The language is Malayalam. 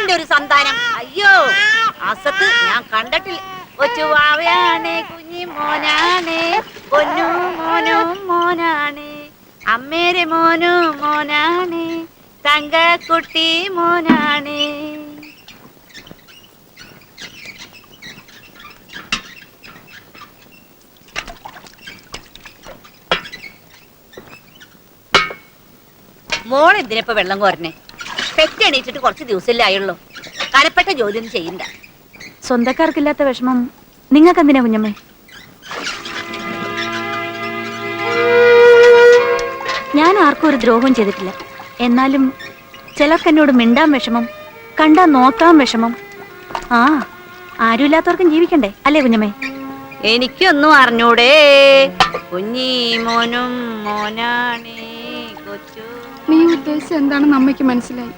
അസത്തിന്റെ ഒരു സന്താനം. അയ്യോ അസത്ത് ഞാൻ കണ്ടിട്ടില്ല. കൊച്ചുവാവയാണ്, കുഞ്ഞി മോനാണ്, പൊന്നു മോനും മോനാണ്, അമ്മേരെ മോനും മോനാണ്, തങ്കക്കുട്ടി മോനാണ്. മോളെന്തിനിപ്പോ വെള്ളം കോരണേ? പെറ്റെണീറ്റിട്ട് കുറച്ച് ദിവസമല്ലേ ആയുള്ളൂ. കനപ്പെട്ട ജോലിയൊന്നും ചെയ്യണ്ട. സ്വന്തക്കാർക്കില്ലാത്ത വിഷമം നിങ്ങൾക്ക് എന്തിനാ കുഞ്ഞമ്മേ? ഞാൻ ആർക്കും ഒരു ദ്രോഹം ചെയ്തിട്ടില്ല. എന്നാലും ചിലർക്ക് എന്നോട് മിണ്ടാൻ വിഷമം, കണ്ടാ നോക്കാൻ വിഷമം. ആ ആരുമില്ലാത്തവർക്കും ജീവിക്കണ്ടേ അല്ലേ കുഞ്ഞമ്മേ? എനിക്കൊന്നും അറിഞ്ഞൂടേ. കുഞ്ഞി മോനും മോനാണേ കൊച്ചു. നീ ഉദ്ദേശിച്ച എന്താണെന്ന് അമ്മയ്ക്ക് മനസ്സിലായി.